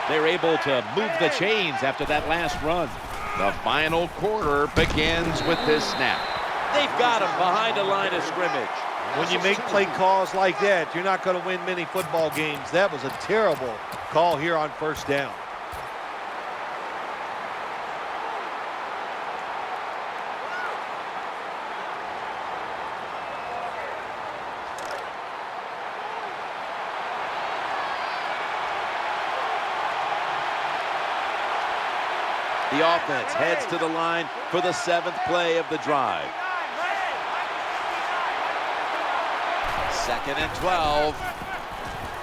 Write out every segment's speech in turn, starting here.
They're able to move the chains after that last run. The final quarter begins with this snap. They've got him behind the line of scrimmage. When you make play calls like that, you're not going to win many football games. That was a terrible call here on first down. The offense heads to the line for the 7th play of the drive. 2nd and 12.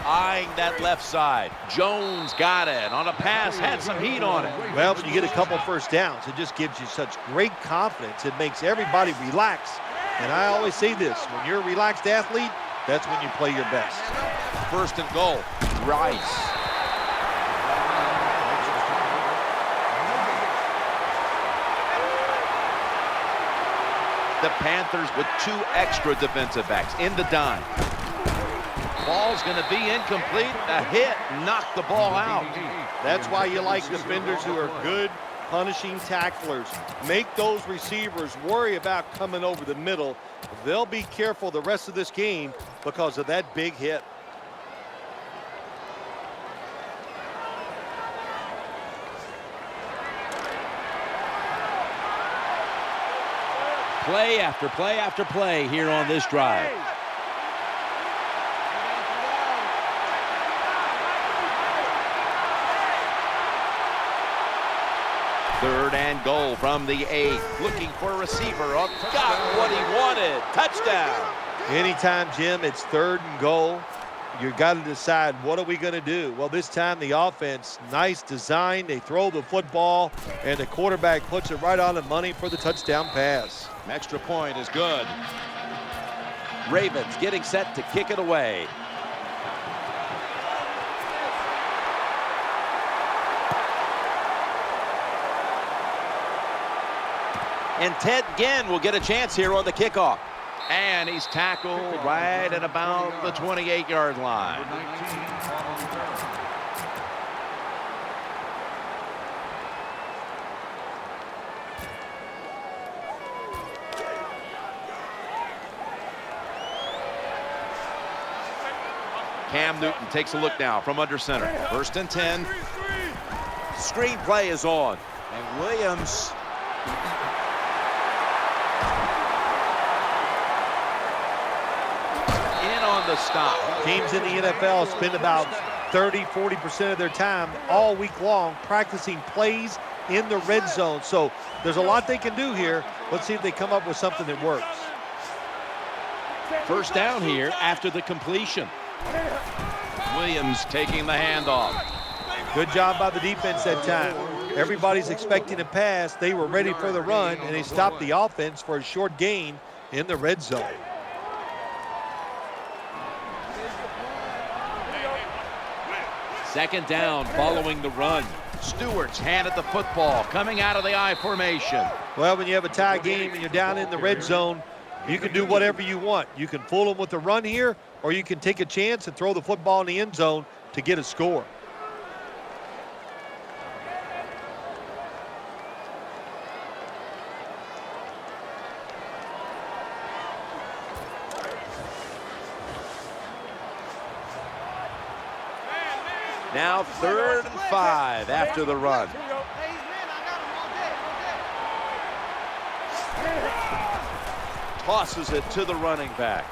Eyeing that left side. Jones got it on a pass, had some heat on it. Well, when you get a couple first downs, it just gives you such great confidence. It makes everybody relax. And I always say this, when you're a relaxed athlete, that's when you play your best. 1st and goal. Rice. The Panthers with 2 extra defensive backs in the dime. Ball's going to be incomplete. The hit knocked the ball out. That's why you like defenders who are good punishing tacklers. Make those receivers worry about coming over the middle. They'll be careful the rest of this game because of that big hit. Play after play after play here on this drive. Third and goal from the 8. Looking for a receiver. Up, got what he wanted. Touchdown. Anytime, Jim, it's 3rd and goal, you've got to decide, what are we going to do? Well, this time the offense, nice design. They throw the football, and the quarterback puts it right on the money for the touchdown pass. Extra point is good. Ravens getting set to kick it away. And Ted Ginn will get a chance here on the kickoff. And he's tackled right at about the 28-yard line. Cam Newton takes a look now from under center. 1st and 10. Screenplay is on. And Williams in on the stop. Teams in the NFL spend about 30–40% of their time all week long practicing plays in the red zone. So there's a lot they can do here. Let's see if they come up with something that works. 1st down here after the completion. Williams taking the handoff. Good job by the defense that time. Everybody's expecting a pass. They were ready for the run, and they stopped the offense for a short gain in the red zone. Second down following the run. Stewart's handed the football coming out of the I formation. Well, when you have a tie game and you're down in the red zone, you can do whatever you want. You can fool them with the run here, or you can take a chance and throw the football in the end zone to get a score. Now 3rd and 5 after the run. Tosses it to the running back.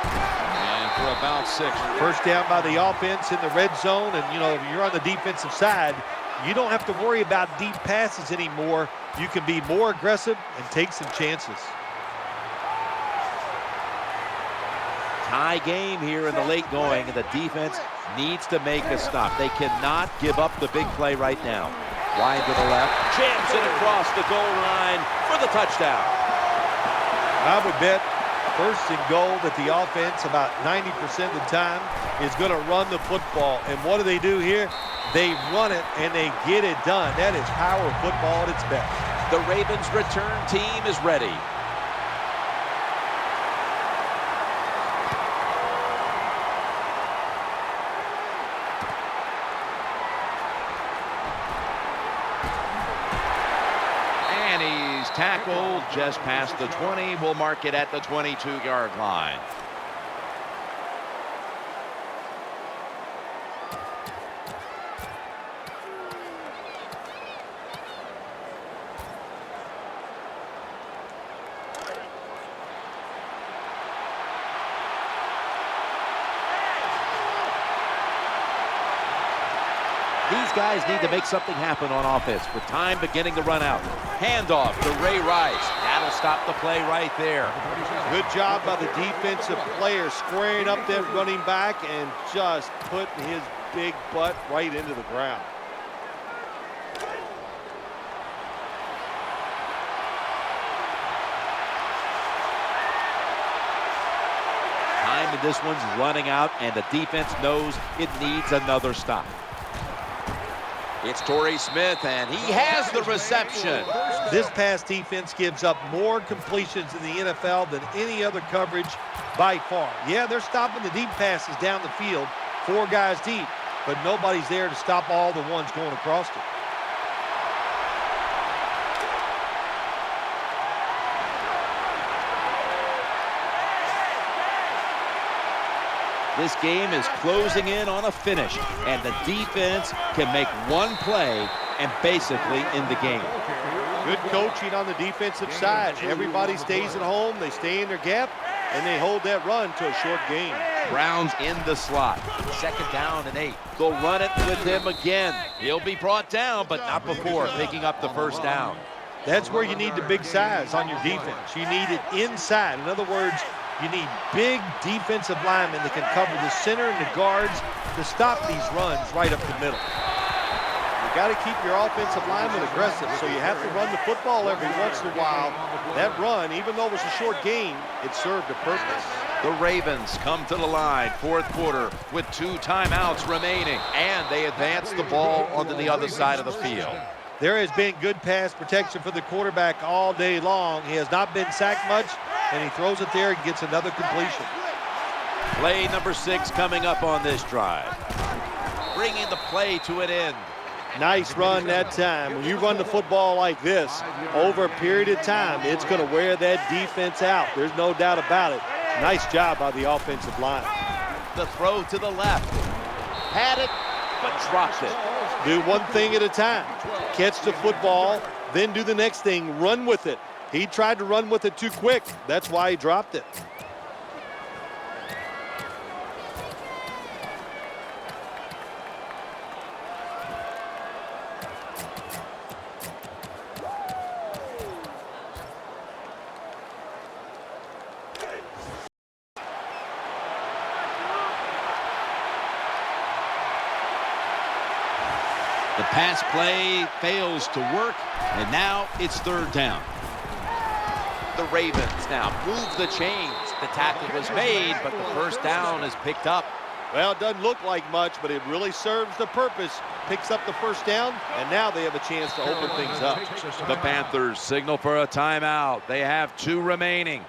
And for about 6. First down by the offense in the red zone, and if you're on the defensive side, you don't have to worry about deep passes anymore. You can be more aggressive and take some chances. Tie game here in the late going, and the defense needs to make a stop. They cannot give up the big play right now. Wide to the left, jams it across the goal line for the touchdown. I would bet 1st and goal that the offense about 90% of the time is going to run the football. And what do they do here? They run it and they get it done. That is power football at its best. The Ravens return team is ready. tackled just past the 20. We'll mark it at the 22-yard line. These guys need to make something happen on offense with time beginning to run out. Handoff to Ray Rice. That'll stop the play right there. Good job by the defensive player squaring up that running back and just putting his big butt right into the ground. Time in this one's running out, and the defense knows it needs another stop. It's Torrey Smith, and he has the reception. This pass defense gives up more completions in the NFL than any other coverage by far. Yeah, they're stopping the deep passes down the field, 4 guys deep, but nobody's there to stop all the ones going across it. This game is closing in on a finish, and the defense can make one play and basically end the game. Good coaching on the defensive side. Everybody stays at home, they stay in their gap, and they hold that run to a short gain. Browns in the slot. 2nd down and 8. They'll run it with him again. He'll be brought down, but not before picking up the 1st down. That's where you need the big size on your defense. You need it inside. In other words, you need big defensive linemen that can cover the center and the guards to stop these runs right up the middle. You got to keep your offensive linemen aggressive, so you have to run the football every once in a while. That run, even though it was a short gain, it served a purpose. The Ravens come to the line, 4th quarter, with 2 timeouts remaining, and they advance the ball onto the other side of the field. There has been good pass protection for the quarterback all day long. He has not been sacked much, and he throws it there and gets another completion. Play number 6 coming up on this drive. Bringing the play to an end. Nice run that time. When you run the football like this over a period of time, it's going to wear that defense out. There's no doubt about it. Nice job by the offensive line. The throw to the left. Had it, but dropped it. Do one thing at a time. Catch the football, then do the next thing, run with it. He tried to run with it too quick. That's why he dropped it. The pass play fails to work, and now it's 3rd down. The Ravens now move the chains. The tackle was made, but the 1st down is picked up. Well, it doesn't look like much, but it really serves the purpose. Picks up the 1st down, and now they have a chance to open things up. The Panthers signal for a timeout. They have 2 remaining.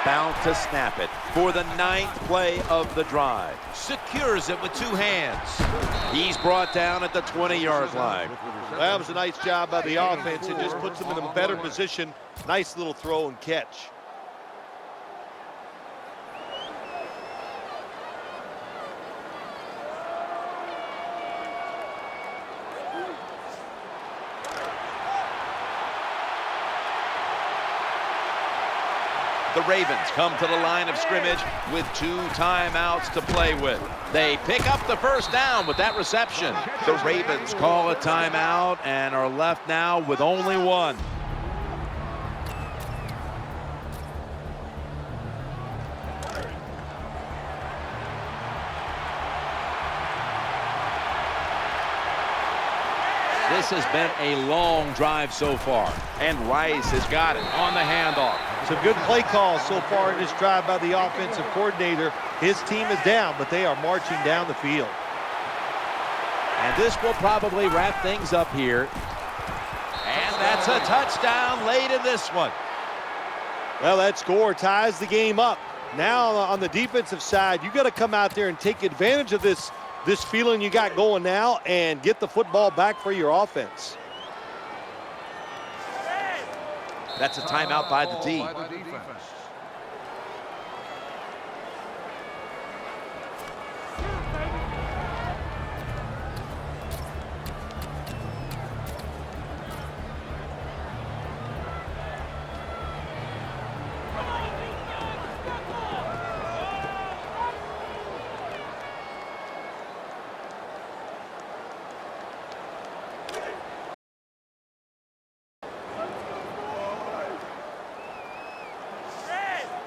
About to snap it for the 9th play of the drive. Secures it with 2 hands. He's brought down at the 20-yard line. That was a nice job by the offense. It just puts them in a better position. Nice little throw and catch. The Ravens come to the line of scrimmage with 2 timeouts to play with. They pick up the 1st down with that reception. The Ravens call a timeout and are left now with only 1. This This has been a long drive so far. And Rice has got it on the handoff. Some good play calls so far in this drive by the offensive coordinator. His team is down, but they are marching down the field. And this will probably wrap things up here. And that's a touchdown late in this one. Well, that score ties the game up. Now on the defensive side, you got to come out there and take advantage of this feeling you got going now and get the football back for your offense. That's a timeout by the D.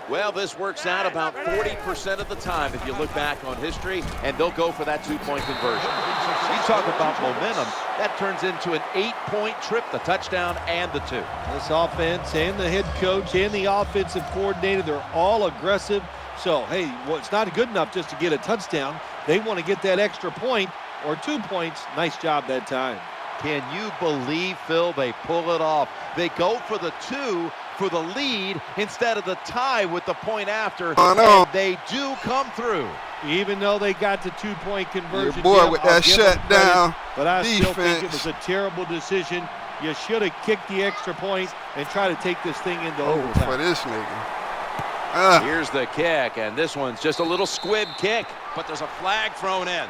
Well, this works out about 40% of the time if you look back on history, and they'll go for that two-point conversion. You talk about momentum, that turns into an 8-point trip, the touchdown and the two. This offense and the head coach and the offensive coordinator, they're all aggressive. So, hey, well, it's not good enough just to get a touchdown. They want to get that extra point or 2 points. Nice job that time. Can you believe, Phil, they pull it off? They go for the two for the lead instead of the tie with the point after, and they do come through. Even though they got the 2-point conversion, your boy with that shutdown but I defense. still think it was a terrible decision. You should have kicked the extra point and try to take this thing into overtime. For this nigga. Here's the kick, and this one's just a little squib kick, but there's a flag thrown in.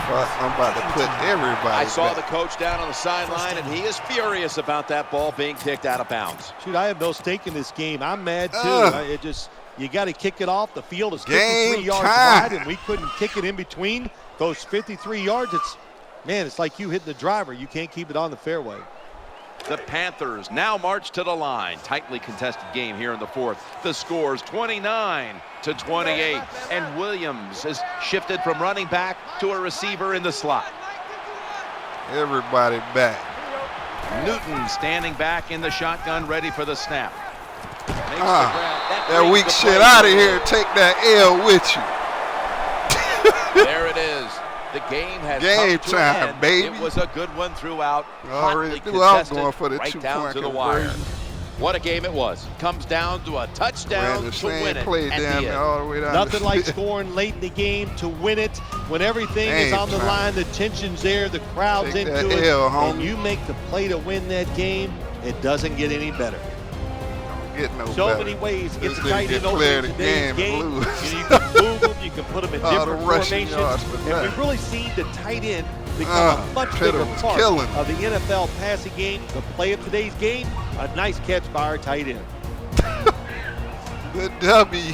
I'm about to put everybody I saw back. the coach down on the sideline, and he is furious about that ball being kicked out of bounds. Shoot, I have no stake in this game. I'm mad too. You got to kick it off. The field is 53 yards wide, and we couldn't kick it in between those 53 yards. It's like you hit the driver. You can't keep it on the fairway. The Panthers now march to the line. Tightly contested game here in the fourth. The score's 29-28, and Williams has shifted from running back to a receiver in the slot. Everybody back. Newton standing back in the shotgun, ready for the snap. That weak shit out of here. Take that L with you. There it is. The game has game come to time, an end. baby. It was a good one throughout. Already Hotly knew I was contested, going for the right 2-point down to the wire. What a game it was. Comes down to a touchdown to win it. Play at down the end. all the way down. Nothing like scoring late in the game to win it. When everything is on the line, the tension's there, the crowd's Take into that it, L, and homie. you make the play to win that game, it doesn't get any better. So better. many ways to get This the tight nigga end can over play in the today's game game. and lose. You can move them, you can put them in Oh, the different rushing formations. yards for And that. we've really seen the tight end become a much bigger was part killing. of the NFL passing game. The play of today's game, a nice catch by our tight end. Good W.